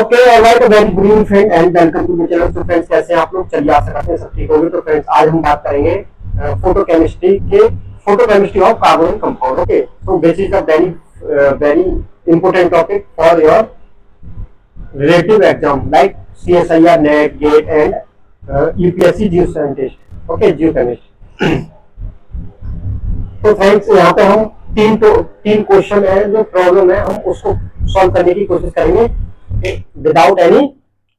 Okay alright, very good evening friend and welcome to the channel. तो friends कैसे हैं आप लोग? चलिए आशा करते हैं सब ठीक होंगे। तो फ्रेंड्स आज हम बात करेंगे photo chemistry of carbon compound. Okay, so this is a very important topic for your relative exam like CSIR, NET, GATE and UPSC geoscientist. Okay, geochemist. तो फ्रेंड्स यहाँ पे हम तीन क्वेश्चन है, जो प्रॉब्लम है हम उसको सॉल्व करने की कोशिश करेंगे विदाउट एनी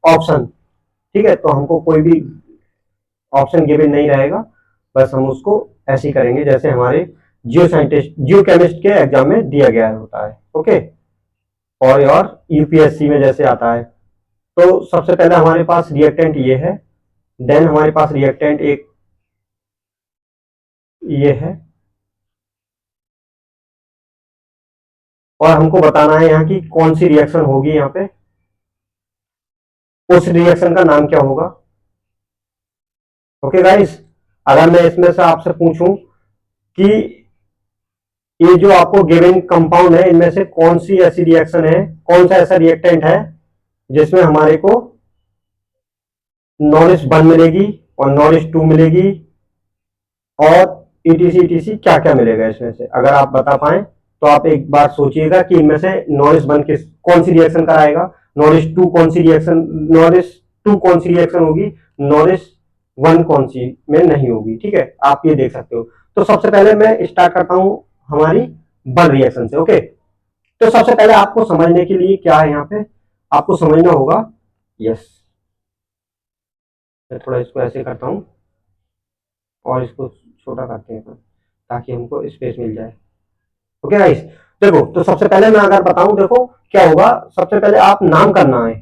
ऑप्शन। ठीक है, तो हमको कोई भी ऑप्शन गिवन नहीं रहेगा, बस हम उसको ऐसे ही करेंगे जैसे हमारे जियो साइंटिस्ट जियो केमिस्ट के एग्जाम में दिया गया होता है। ओके, और यूपीएससी में जैसे आता है। तो सबसे पहले हमारे पास रिएक्टेंट ये है, देन हमारे पास रिएक्टेंट एक ये है, और हमको बताना है यहाँ की कौन सी रिएक्शन होगी, यहाँ पे उस रिएक्शन का नाम क्या होगा। ओके गाइस, अगर मैं इसमें से आपसे पूछूं कि ये जो आपको गिवन कंपाउंड है, इनमें से कौन सी ऐसी रिएक्शन है, कौन सा ऐसा रिएक्टेंट है जिसमें हमारे को नॉलेज 1 मिलेगी और नॉलेज 2 मिलेगी और ईटीसी क्या क्या मिलेगा इसमें से, अगर आप बता पाए तो आप एक बार सोचिएगा कि इनमें से नॉलेज 1 किस कौन सी रिएक्शन कराएगा, नॉलेज 2 कौन सी रिएक्शन होगी, नॉलेज 1 कौन सी में नहीं होगी। ठीक है, आप ये देख सकते हो। तो सबसे पहले मैं स्टार्ट करता हूं हमारी 1 रिएक्शन से। ओके, तो सबसे पहले आपको समझने के लिए क्या है, यहाँ पे आपको समझना होगा। यस, मैं थोड़ा इसको ऐसे करता हूं और इसको छोटा करते हैं ताकि हमको स्पेस मिल जाए। ओके गाइस, देखो तो सबसे पहले मैं अगर बताऊं, देखो क्या होगा। सबसे पहले आप नाम करना है,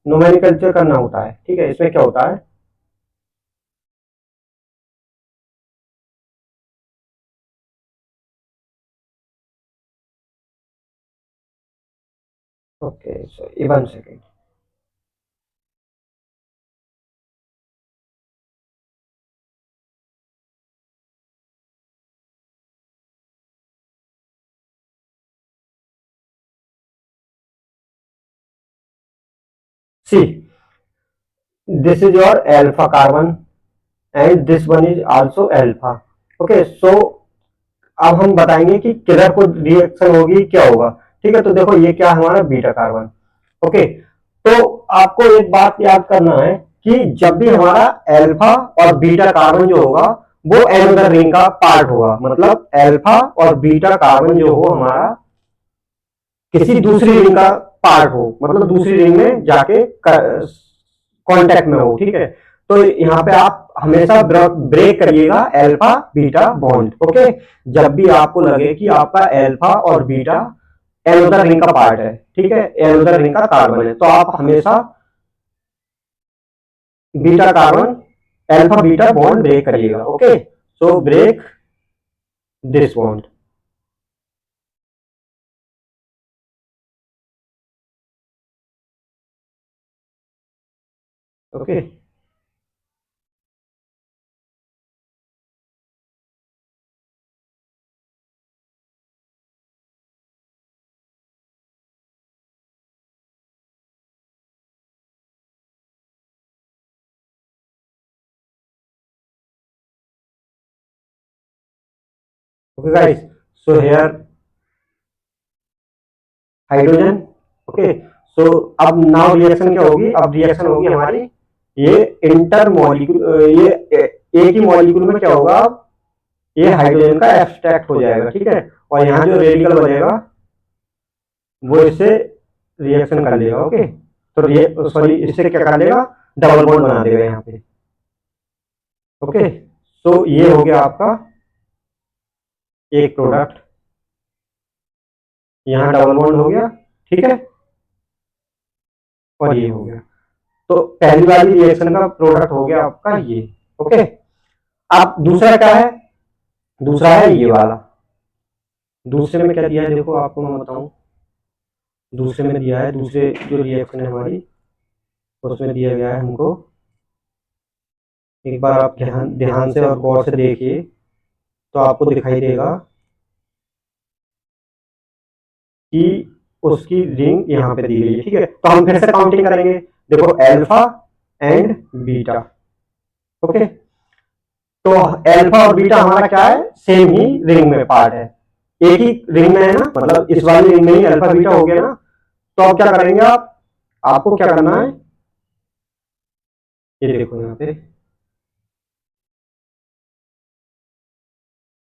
नोमेनक्लेचर करना होता है। ठीक है, इसमें क्या होता है, okay so 1 second. See, this is your alpha carbon and this one is also alpha. Okay, so अब हम बताएंगे कि किधर को रिएक्शन होगी, क्या होगा। ठीक है, तो देखो ये क्या हमारा बीटा कार्बन। ओके, तो आपको एक बात याद करना है कि जब भी हमारा एल्फा और बीटा कार्बन जो होगा वो एनोदर रिंग का पार्ट होगा, मतलब एल्फा और बीटा कार्बन जो हो हमारा किसी दूसरी रिंग का पार्ट हो, मतलब दूसरी रिंग में जाके कांटेक्ट में हो। ठीक है, तो यहाँ पे आप हमेशा ब्रेक करिएगा एल्फा बीटा बॉन्ड। ओके, जब भी आपको लगे कि आपका एल्फा और बीटा एनोदर रिंग का पार्ट है, ठीक है, एनोदर रिंग का कार्बन है, तो आप हमेशा beta carbon alpha beta bond break करिएगा। Okay, so break this bond. Okay, okay guys, so here hydrogen. Okay, so अब नाउ रिएक्शन क्या होगी, अब रिएक्शन होगी हमारी ये इंटर मॉलिक्यूल, ये एक ही मॉलिक्यूल में क्या होगा, ये हाइड्रोजन का एब्स्ट्रैक्ट हो जाएगा। ठीक है, और यहाँ जो रेडिकल बनेगा वो इससे रिएक्शन कर लेगा। ओके, तो सॉरी इससे क्या कर लेगा, डबल बॉन्ड बना देगा यहाँ पे। ओके, सो ये हो गया आपका एक प्रोडक्ट, यहाँ डबल बॉन्ड हो गया। ठीक है, और ये हो गया, तो पहली वाली रिएक्शन का प्रोडक्ट हो गया आपका ये। ओके, अब दूसरा क्या है, दूसरा है ये वाला। दूसरे में क्या दिया है, देखो आपको मैं बताऊं, दूसरे में दिया है, दूसरे जो रिएक्शन है हमारी उसमें दिया गया है हमको, एक बार आप ध्यान ध्यान से और गौर से देखिए तो आपको दिखाई देगा कि उसकी रिंग यहाँ पे दी गई है, ठीक है। तो हम फिर से काउंटिंग करेंगे, देखो अल्फा एंड बीटा, ओके। तो अल्फा और बीटा हमारा क्या है, सेम ही रिंग में पार्ट है, एक ही रिंग में है ना, मतलब इस वाली रिंग में ही अल्फा बीटा हो गया ना। तो अब क्या करेंगे आप, आपको क्या करना है, ये देखो यहाँ पे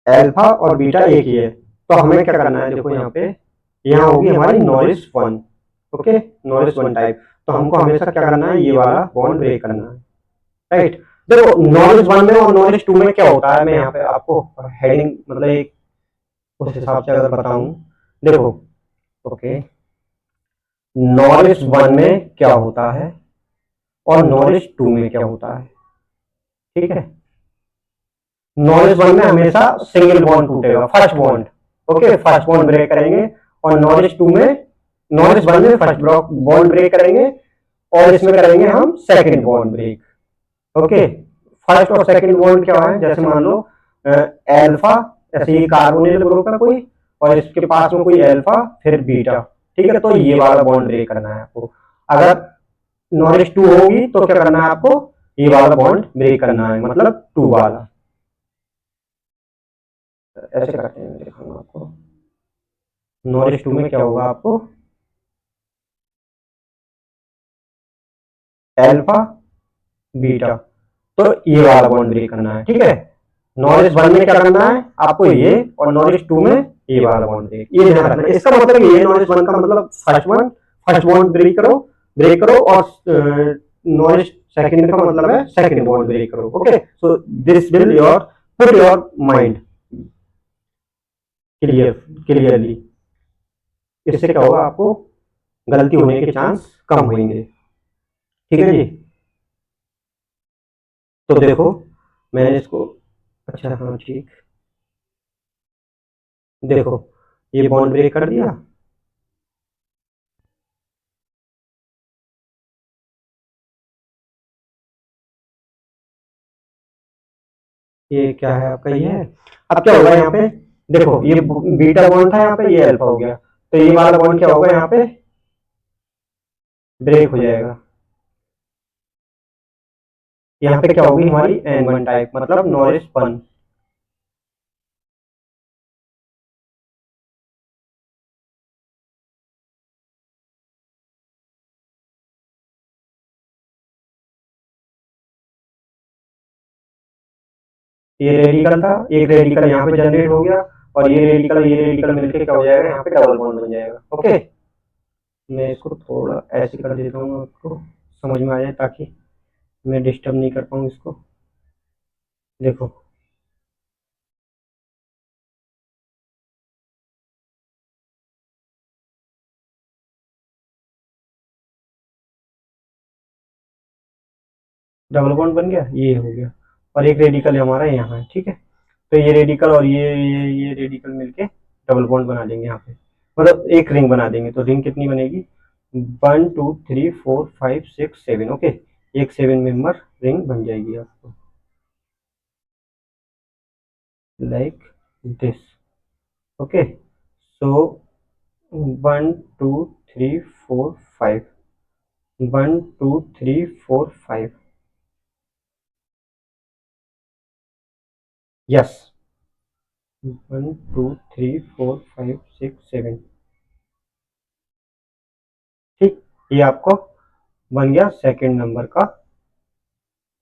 अल्फा और बीटा एक ही है, तो हमें क्या करना है, देखो यहाँ पे यहाँ होगी हमारी Norris one, okay, Norris one type. तो हमको हमेशा क्या करना है, ये वाला बॉन्ड ब्रेक करना है, राइट। देखो नॉरिस वन में और नॉरिस टू में क्या होता है, मैं यहाँ पे आपको हेडिंग मतलब एक उस हिसाब से अगर बताऊं, देखो, ओके, नॉरिस वन में क्या होता है और नॉरिस टू में क्या होता है, ठीक है। नॉरिस वन में हमेशा सिंगल बॉन्ड टूटेगा, first bond, okay, first bond break करेंगे। और नॉरिस टू में, नॉरिस वन में फर्स्ट बॉन्ड ब्रेक करेंगे और इसमें करेंगे हम second bond break, okay. First और सेकंड बॉन्ड क्या है, जैसे मान लो अल्फा, ऐसे ये कार्बोनिल ग्रुप है कोई और इसके पास में कोई अल्फा फिर बीटा, ठीक है। तो ये वाला बॉन्ड ब्रेक करना है आपको। अगर नॉरिस टू होगी तो क्या करना है आपको, ये वाला बॉन्ड ब्रेक करना है, मतलब टू वाला। ऐसे करते हैं, मैं दिखाऊंगा आपको। नॉरिस टू में क्या होगा आपको, अल्फा बीटा, तो ये वाला बॉन्ड ब्रेक करना है, ठीक है। नॉरिस वन में क्या करना है आपको ये, और नॉरिस टू में ये वाला बॉन्ड ब्रेक, ये ध्यान रखना। इसका मतलब ये नॉरिस वन का मतलब फर्स्ट बॉन्ड ब्रेक करो और नॉरिस सेकंड का मतलब है सेकंड बॉन्ड ब्रेक करो, okay. So this will your put your mind clearly, इससे क्या होगा, आपको गलती होने के चांस कम होंगे, ठीक है जी। तो देखो मैंने इसको, अच्छा हाँ ठीक, देखो ये बॉन्ड ब्रेक कर दिया, ये क्या है आपका, ये है। अब क्या होगा यहाँ पे, देखो ये बीटा बॉन्ड था यहाँ पे, ये अल्फा हो गया, तो ये वाला बॉन्ड क्या होगा, यहाँ पे ब्रेक हो जाएगा। यहाँ पे क्या होगी हमारी एन वन टाइप, मतलब नॉरिस वन, ये रेडिकल था, एक रेडिकल यहाँ पे जनरेट हो गया और ये रेडिकल मिलके क्या हो जाएगा, यहाँ पे डबल बॉन्ड बन जाएगा, ओके। मैं इसको थोड़ा ऐसे कर देता हूँ, आपको समझ में आ जाए, ताकि मैं डिस्टर्ब नहीं कर पाऊँ इसको। देखो डबल बॉन्ड बन गया, ये हो गया, और एक रेडिकल हमारा यहाँ है, ठीक है। तो ये रेडिकल और ये रेडिकल मिलके डबल बॉन्ड बना देंगे यहाँ पे, मतलब एक रिंग बना देंगे। तो रिंग कितनी बनेगी, 1 2 3 4 5 6 7, ओके, एक 7 मेंबर रिंग बन जाएगी आपको, like this, okay. So 1 2 3 4 5, 1 2 3 4 5, yes, 1 2 3 4 5 6 7, ठीक। ये आपको बन गया सेकंड नंबर का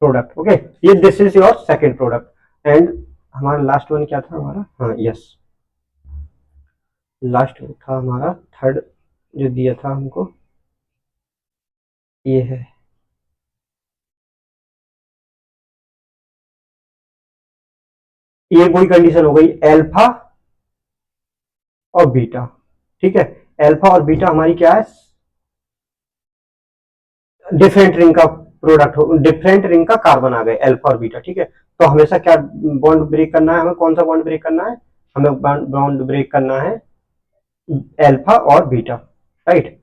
प्रोडक्ट, ओके। ये this is your second product. And हमारा लास्ट वन क्या था हमारा, हाँ यस, लास्ट था हमारा थर्ड जो दिया था हमको, ये है, ये कोई कंडीशन हो गई अल्फा और बीटा, ठीक है। अल्फा और बीटा हमारी क्या है, डिफरेंट रिंग का प्रोडक्ट हो, डिफरेंट रिंग का कार्बन आ गए अल्फा और बीटा, ठीक है। तो हमेशा क्या बॉन्ड ब्रेक करना है हमें, कौन सा बॉन्ड ब्रेक करना है, हमें बॉन्ड ब्रेक करना है अल्फा और बीटा, राइट।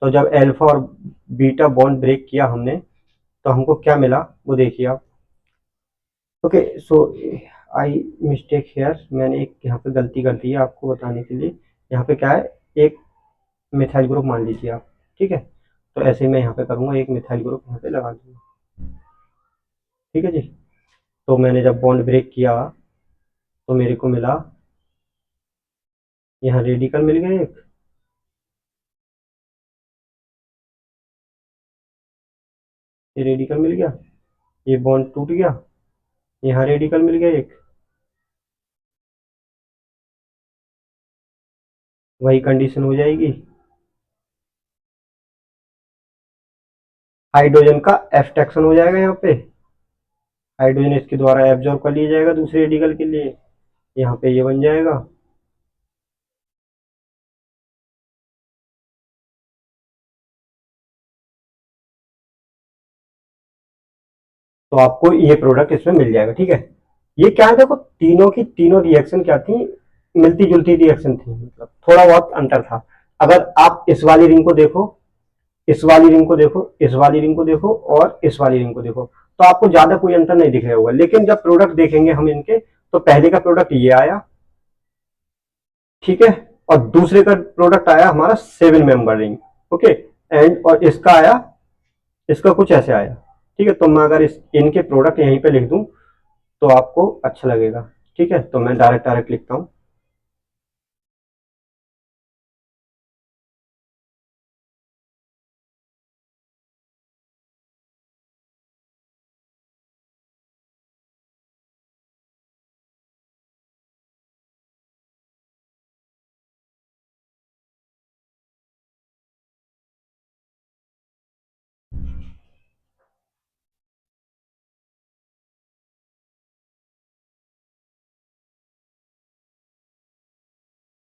तो जब अल्फा और बीटा बॉन्ड ब्रेक किया हमने, तो हमको क्या मिला वो देखिए आप, okay. So I mistake hair, मैंने एक यहाँ पे गलती कर दी है आपको बताने के लिए। यहाँ पे क्या है, एक मिथाइल ग्रुप मान लीजिए आप, ठीक है। तो ऐसे ही मैं यहाँ पे करूँगा, एक मिथाइल ग्रुप यहाँ पे लगा दूंगा, ठीक है जी। तो मैंने जब बॉन्ड ब्रेक किया तो मेरे को मिला, यहाँ रेडिकल मिल गया एक, ये रेडिकल मिल गया, ये बॉन्ड टूट गया, यहाँ रेडिकल मिल गया एक। वही कंडीशन हो जाएगी, हाइड्रोजन का एफ्टेक्शन हो जाएगा यहाँ पे, हाइड्रोजन इसके द्वारा एब्जॉर्ब कर लिया जाएगा दूसरे रेडिकल के लिए, यहाँ पे ये बन जाएगा। तो आपको ये प्रोडक्ट इसमें मिल जाएगा, ठीक है। ये क्या है, देखो तीनों की तीनों रिएक्शन क्या थी, मिलती जुलती रिएक्शन थी, मतलब थोड़ा बहुत अंतर था। अगर आप इस वाली रिंग को देखो, इस वाली रिंग को देखो, इस वाली रिंग को देखो और इस वाली रिंग को देखो, तो आपको ज्यादा कोई अंतर नहीं दिख रहा होगा। लेकिन जब प्रोडक्ट देखेंगे हम इनके, तो पहले का प्रोडक्ट ये आया, ठीक है, और दूसरे का प्रोडक्ट आया हमारा 7 मेंबर रिंग, ओके। एंड और इसका आया, इसका कुछ ऐसे आया, ठीक है। तो मैं अगर इनके प्रोडक्ट यहीं पे लिख दूं तो आपको अच्छा लगेगा, ठीक है। तो मैं डायरेक्ट डायरेक्ट लिखता हूं,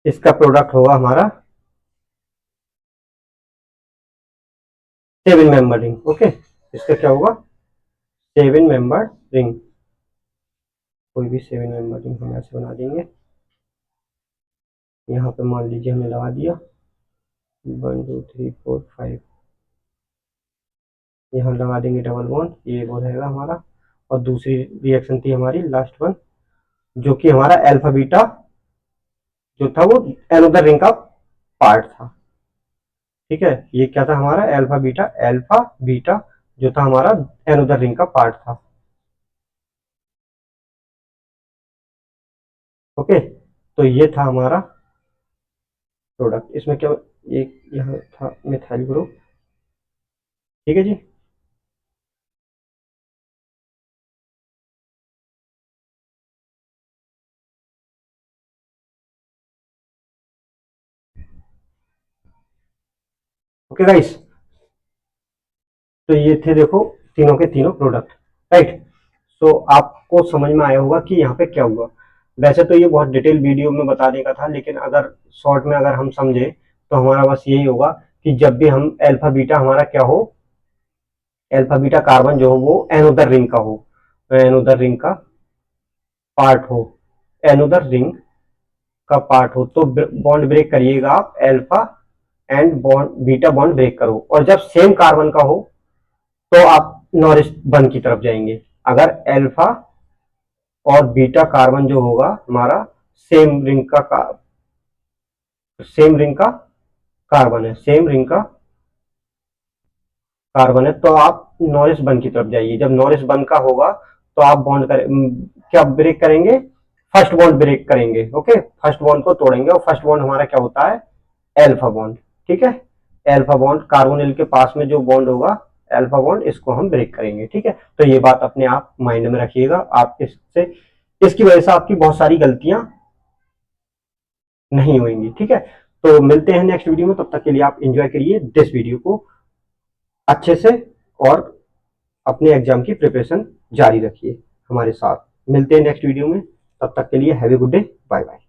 इसका प्रोडक्ट होगा हमारा 7 मेंबर रिंग, ओके। इसका क्या होगा, 7 मेंबर रिंग, कोई भी 7 मेंबर रिंग हम ऐसे बना देंगे। यहाँ पे मान लीजिए हमने लगा दिया 1 2 3 4 5, यहाँ लगा देंगे डबल बॉन्ड, ये वो रहेगा हमारा। और दूसरी रिएक्शन थी हमारी लास्ट वन, जो कि हमारा अल्फा बीटा जो था वो एनोदर रिंग का पार्ट था, ठीक है। ये क्या था हमारा अल्फा बीटा जो था हमारा एनोदर रिंग का पार्ट था, ओके। तो ये था हमारा प्रोडक्ट, इसमें क्या, एक यहाँ था मिथाइल ग्रुप, ठीक है जी। ओके गाइस, तो ये थे देखो तीनों के तीनों प्रोडक्ट, राइट। सो आपको समझ में आया होगा कि यहाँ पे क्या हुआ। वैसे तो ये बहुत डिटेल वीडियो में बताने का था, लेकिन अगर शॉर्ट में अगर हम समझे तो हमारा बस यही होगा कि जब भी हम अल्फा बीटा हमारा क्या हो, अल्फा बीटा कार्बन जो हो वो एनोदर रिंग का हो, एनोदर रिंग का पार्ट हो, एनोदर रिंग का पार्ट हो, तो बॉन्ड ब्रेक करिएगा आप alpha and bond beta bond break करो। और जब सेम कार्बन का हो तो आप नॉरिश बंद की तरफ जाएंगे। अगर अल्फा और बीटा कार्बन जो होगा हमारा सेम रिंग का सेम रिंग का कार्बन है, सेम रिंग का कार्बन है, तो आप नॉरिश बंद की तरफ जाइए। जब नॉरिश बंद का होगा तो आप बॉन्ड कर क्या ब्रेक करेंगे, फर्स्ट बॉन्ड ब्रेक करेंगे, ओके। फर्स्ट बॉन्ड को तोड़ेंगे और फर्स्ट बॉन्ड हमारा क्या होता है, एल्फा बॉन्ड, ठीक है। एल्फा बॉन्ड कार्बोनिल के पास में जो बॉन्ड होगा एल्फा बॉन्ड, इसको हम ब्रेक करेंगे, ठीक है। तो ये बात अपने आप माइंड में रखिएगा, आप इससे इसकी वजह से आपकी बहुत सारी गलतियां नहीं होंगी, ठीक है। तो मिलते हैं नेक्स्ट वीडियो में, तब तक के लिए आप एंजॉय करिए दिस वीडियो को अच्छे से, और अपने एग्जाम की प्रिपरेशन जारी रखिए हमारे साथ। मिलते हैं नेक्स्ट वीडियो में, तब तक के लिए have a good day, bye bye.